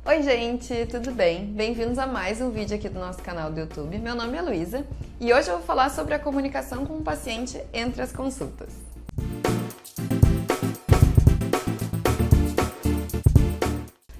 Oi gente, tudo bem? Bem-vindos a mais um vídeo aqui do nosso canal do YouTube. Meu nome é Luísa e hoje eu vou falar sobre a comunicação com o paciente entre as consultas.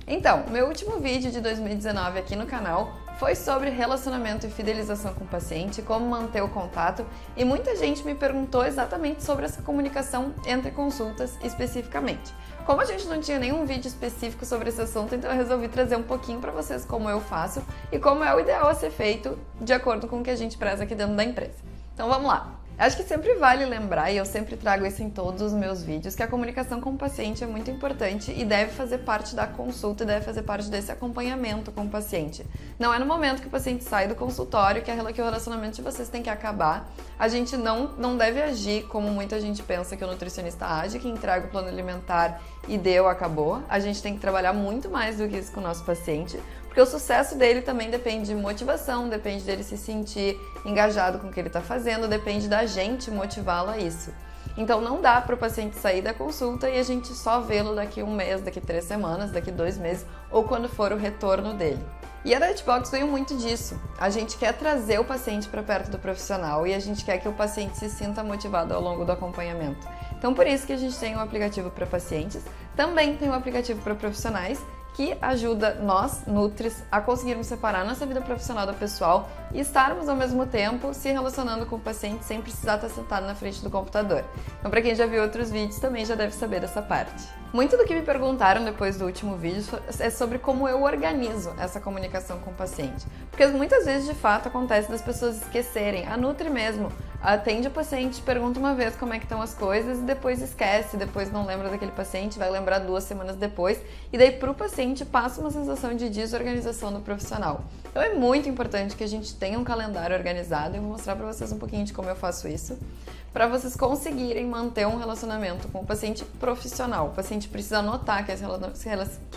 Então, meu último vídeo de 2019 aqui no canal foi sobre relacionamento e fidelização com o paciente, como manter o contato, e muita gente me perguntou exatamente sobre essa comunicação entre consultas especificamente. Como a gente não tinha nenhum vídeo específico sobre esse assunto, então eu resolvi trazer um pouquinho para vocês como eu faço e como é o ideal a ser feito de acordo com o que a gente preza aqui dentro da empresa. Então vamos lá! Acho que sempre vale lembrar, e eu sempre trago isso em todos os meus vídeos, que a comunicação com o paciente é muito importante e deve fazer parte da consulta e deve fazer parte desse acompanhamento com o paciente. Não é no momento que o paciente sai do consultório que o relacionamento de vocês tem que acabar. A gente não deve agir como muita gente pensa que o nutricionista age, que entrega o plano alimentar e deu, acabou. A gente tem que trabalhar muito mais do que isso com o nosso paciente, porque o sucesso dele também depende de motivação, depende dele se sentir engajado com o que ele está fazendo, depende da gente motivá-lo a isso. Então não dá para o paciente sair da consulta e a gente só vê-lo daqui um mês, daqui 3 semanas, daqui 2 meses ou quando for o retorno dele. E a Dietbox veio muito disso. A gente quer trazer o paciente para perto do profissional e a gente quer que o paciente se sinta motivado ao longo do acompanhamento. Então por isso que a gente tem um aplicativo para pacientes, também tem um aplicativo para profissionais, que ajuda nós, Nutris, a conseguirmos separar nossa vida profissional da pessoal e estarmos ao mesmo tempo se relacionando com o paciente sem precisar estar sentado na frente do computador. Então, para quem já viu outros vídeos, também já deve saber dessa parte. Muito do que me perguntaram depois do último vídeo é sobre como eu organizo essa comunicação com o paciente. Porque muitas vezes, de fato, acontece das pessoas esquecerem. A Nutri mesmo atende o paciente, pergunta uma vez como é que estão as coisas e depois esquece, depois não lembra daquele paciente, vai lembrar 2 semanas depois e daí para o paciente passa uma sensação de desorganização do profissional. Então é muito importante que a gente tenha um calendário organizado e eu vou mostrar para vocês um pouquinho de como eu faço isso, para vocês conseguirem manter um relacionamento com o paciente profissional. O paciente precisa notar que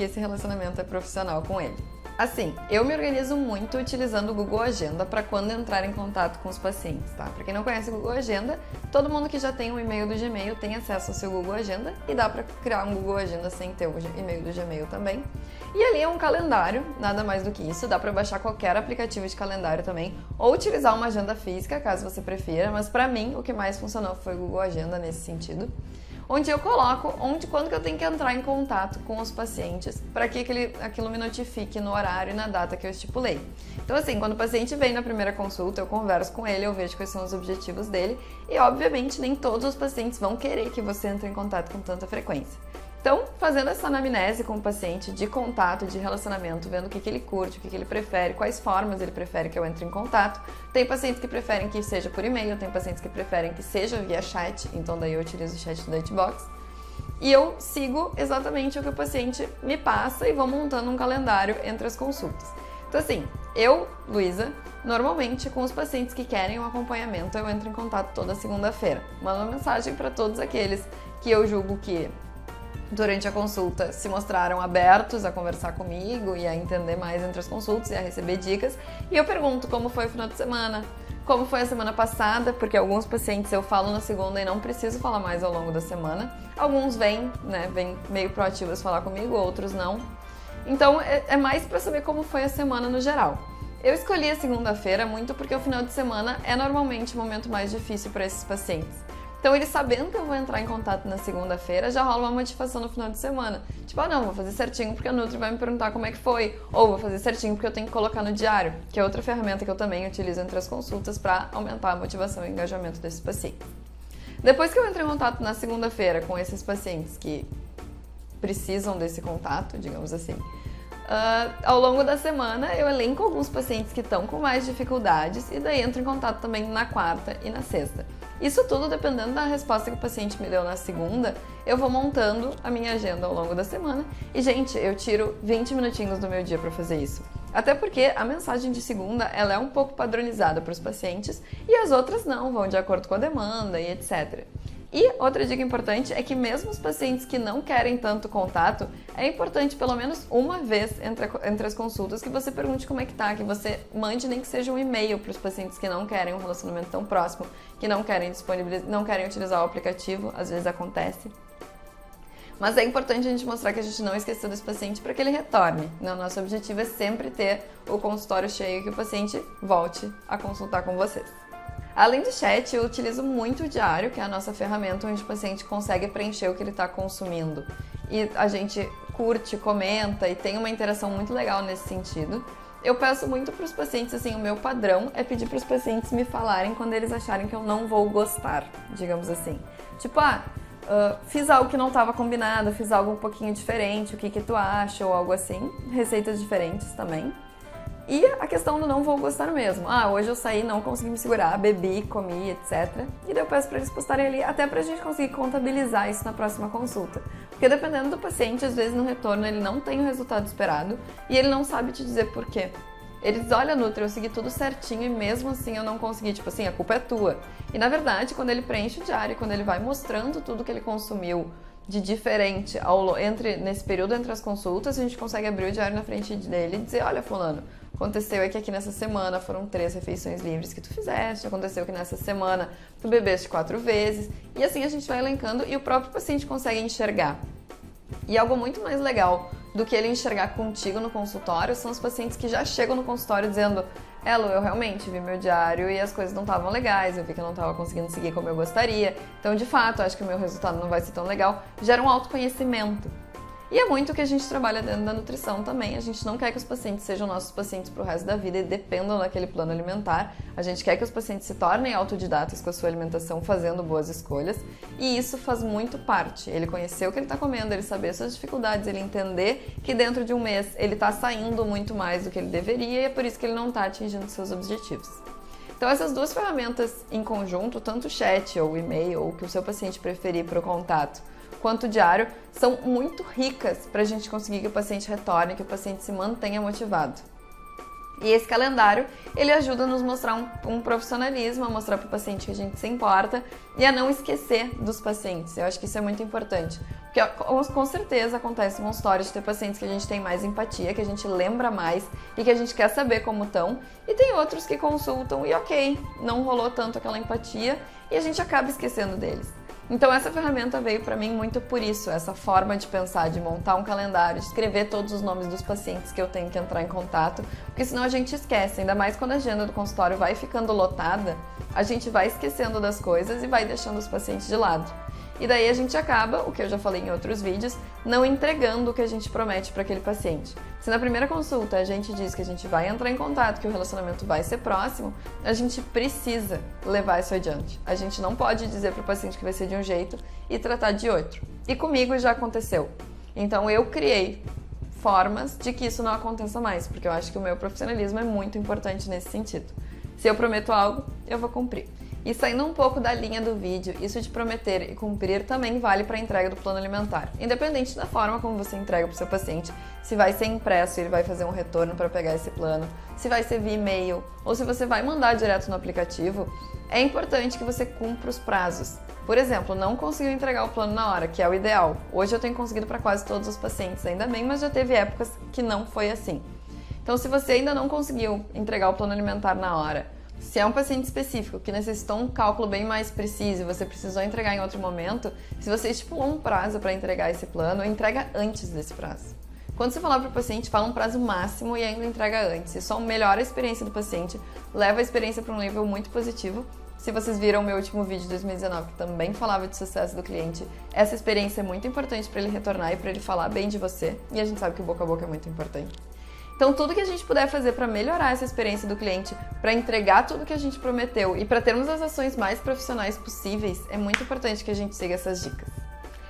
esse relacionamento é profissional com ele. Assim, eu me organizo muito utilizando o Google Agenda para quando entrar em contato com os pacientes, tá? Para quem não conhece o Google Agenda, todo mundo que já tem um e-mail do Gmail tem acesso ao seu Google Agenda e dá para criar um Google Agenda sem ter o e-mail do Gmail também. E ali é um calendário, nada mais do que isso, dá para baixar qualquer aplicativo de calendário também ou utilizar uma agenda física, caso você prefira, mas para mim o que mais funcionou foi o Google Agenda nesse sentido, onde eu coloco quando que eu tenho que entrar em contato com os pacientes para que aquilo me notifique no horário e na data que eu estipulei. Então assim, quando o paciente vem na primeira consulta, eu converso com ele, eu vejo quais são os objetivos dele e obviamente nem todos os pacientes vão querer que você entre em contato com tanta frequência. Então, fazendo essa anamnese com o paciente de contato, de relacionamento, vendo o que ele curte, o que ele prefere, quais formas ele prefere que eu entre em contato. Tem pacientes que preferem que seja por e-mail, tem pacientes que preferem que seja via chat, então daí eu utilizo o chat do Dietbox. E eu sigo exatamente o que o paciente me passa e vou montando um calendário entre as consultas. Então assim, eu, Luísa, normalmente com os pacientes que querem um acompanhamento, eu entro em contato toda segunda-feira. Mando uma mensagem para todos aqueles que eu julgo que durante a consulta se mostraram abertos a conversar comigo e a entender mais entre as consultas e a receber dicas. E eu pergunto como foi o final de semana, como foi a semana passada, porque alguns pacientes eu falo na segunda e não preciso falar mais ao longo da semana. Alguns vêm meio proativos falar comigo, outros não. Então é mais para saber como foi a semana no geral. Eu escolhi a segunda-feira muito porque o final de semana é normalmente o momento mais difícil para esses pacientes. Então, eles sabendo que eu vou entrar em contato na segunda-feira, já rola uma motivação no final de semana. Tipo, não, vou fazer certinho porque a Nutri vai me perguntar como é que foi. Ou vou fazer certinho porque eu tenho que colocar no diário, que é outra ferramenta que eu também utilizo entre as consultas para aumentar a motivação e o engajamento desses pacientes. Depois que eu entro em contato na segunda-feira com esses pacientes que precisam desse contato, digamos assim, ao longo da semana eu elenco alguns pacientes que estão com mais dificuldades e daí entro em contato também na quarta e na sexta. Isso tudo dependendo da resposta que o paciente me deu na segunda, eu vou montando a minha agenda ao longo da semana e, gente, eu tiro 20 minutinhos do meu dia para fazer isso. Até porque a mensagem de segunda ela é um pouco padronizada para os pacientes e as outras não, vão de acordo com a demanda e etc. E outra dica importante é que mesmo os pacientes que não querem tanto contato, é importante pelo menos uma vez entre as consultas que você pergunte como é que tá, que você mande nem que seja um e-mail para os pacientes que não querem um relacionamento tão próximo, que não querem utilizar o aplicativo, às vezes acontece. Mas é importante a gente mostrar que a gente não esqueceu desse paciente para que ele retorne. Não, nosso objetivo é sempre ter o consultório cheio e que o paciente volte a consultar com vocês. Além do chat, eu utilizo muito o diário, que é a nossa ferramenta onde o paciente consegue preencher o que ele está consumindo. E a gente curte, comenta e tem uma interação muito legal nesse sentido. Eu peço muito para os pacientes, assim, o meu padrão é pedir para os pacientes me falarem quando eles acharem que eu não vou gostar, digamos assim. Tipo, fiz algo que não estava combinado, fiz algo um pouquinho diferente, o que tu acha, ou algo assim. Receitas diferentes também. E a questão do não vou gostar mesmo. Hoje eu saí, não consegui me segurar, bebi, comi, etc. E daí eu peço para eles postarem ali, até pra gente conseguir contabilizar isso na próxima consulta. Porque dependendo do paciente, às vezes no retorno ele não tem o resultado esperado e ele não sabe te dizer por quê. Ele diz, olha, Nutri, eu segui tudo certinho e mesmo assim eu não consegui, tipo assim, a culpa é tua. E na verdade, quando ele preenche o diário, quando ele vai mostrando tudo que ele consumiu de diferente nesse período entre as consultas, a gente consegue abrir o diário na frente dele e dizer, olha, fulano, aconteceu que aqui nessa semana foram 3 refeições livres que tu fizeste, aconteceu que nessa semana tu bebeste 4 vezes, e assim a gente vai elencando e o próprio paciente consegue enxergar. E algo muito mais legal do que ele enxergar contigo no consultório são os pacientes que já chegam no consultório dizendo, Elo, eu realmente vi meu diário e as coisas não estavam legais, eu vi que eu não estava conseguindo seguir como eu gostaria, então de fato acho que o meu resultado não vai ser tão legal. Gera um autoconhecimento. E é muito o que a gente trabalha dentro da nutrição também. A gente não quer que os pacientes sejam nossos pacientes pro resto da vida e dependam daquele plano alimentar. A gente quer que os pacientes se tornem autodidatas com a sua alimentação, fazendo boas escolhas. E isso faz muito parte. Ele conhecer o que ele está comendo, ele saber suas dificuldades, ele entender que dentro de um mês ele está saindo muito mais do que ele deveria e é por isso que ele não está atingindo seus objetivos. Então essas duas ferramentas em conjunto, tanto o chat ou o e-mail ou o que o seu paciente preferir para o contato, quanto o diário, são muito ricas para a gente conseguir que o paciente retorne, que o paciente se mantenha motivado. E esse calendário, ele ajuda a nos mostrar um profissionalismo, a mostrar para o paciente que a gente se importa e a não esquecer dos pacientes. Eu acho que isso é muito importante. Porque com certeza acontece uma história de ter pacientes que a gente tem mais empatia, que a gente lembra mais e que a gente quer saber como estão. E tem outros que consultam e ok, não rolou tanto aquela empatia e a gente acaba esquecendo deles. Então essa ferramenta veio para mim muito por isso, essa forma de pensar, de montar um calendário, de escrever todos os nomes dos pacientes que eu tenho que entrar em contato, porque senão a gente esquece, ainda mais quando a agenda do consultório vai ficando lotada, a gente vai esquecendo das coisas e vai deixando os pacientes de lado. E daí a gente acaba, o que eu já falei em outros vídeos, não entregando o que a gente promete para aquele paciente. Se na primeira consulta a gente diz que a gente vai entrar em contato, que o relacionamento vai ser próximo, a gente precisa levar isso adiante. A gente não pode dizer para o paciente que vai ser de um jeito e tratar de outro. E comigo já aconteceu. Então eu criei formas de que isso não aconteça mais, porque eu acho que o meu profissionalismo é muito importante nesse sentido. Se eu prometo algo, eu vou cumprir. E saindo um pouco da linha do vídeo, isso de prometer e cumprir também vale para a entrega do plano alimentar. Independente da forma como você entrega para o seu paciente, se vai ser impresso e ele vai fazer um retorno para pegar esse plano, se vai ser via e-mail ou se você vai mandar direto no aplicativo, é importante que você cumpra os prazos. Por exemplo, não conseguiu entregar o plano na hora, que é o ideal. Hoje eu tenho conseguido para quase todos os pacientes, ainda bem, mas já teve épocas que não foi assim. Então, se você ainda não conseguiu entregar o plano alimentar na hora, se é um paciente específico que necessitou um cálculo bem mais preciso e você precisou entregar em outro momento, se você estipulou um prazo para entregar esse plano, entrega antes desse prazo. Quando você falar para o paciente, fala um prazo máximo e ainda entrega antes. Isso só melhora a experiência do paciente, leva a experiência para um nível muito positivo. Se vocês viram o meu último vídeo de 2019, que também falava de sucesso do cliente, essa experiência é muito importante para ele retornar e para ele falar bem de você. E a gente sabe que o boca a boca é muito importante. Então, tudo que a gente puder fazer para melhorar essa experiência do cliente, para entregar tudo que a gente prometeu e para termos as ações mais profissionais possíveis, é muito importante que a gente siga essas dicas.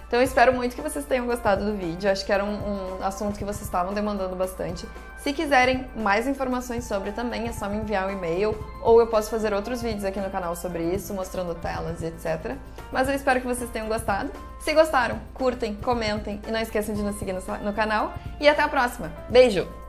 Então, eu espero muito que vocês tenham gostado do vídeo. Acho que era um assunto que vocês estavam demandando bastante. Se quiserem mais informações sobre também, é só me enviar um e-mail ou eu posso fazer outros vídeos aqui no canal sobre isso, mostrando telas e etc. Mas eu espero que vocês tenham gostado. Se gostaram, curtem, comentem e não esqueçam de nos seguir no canal. E até a próxima. Beijo!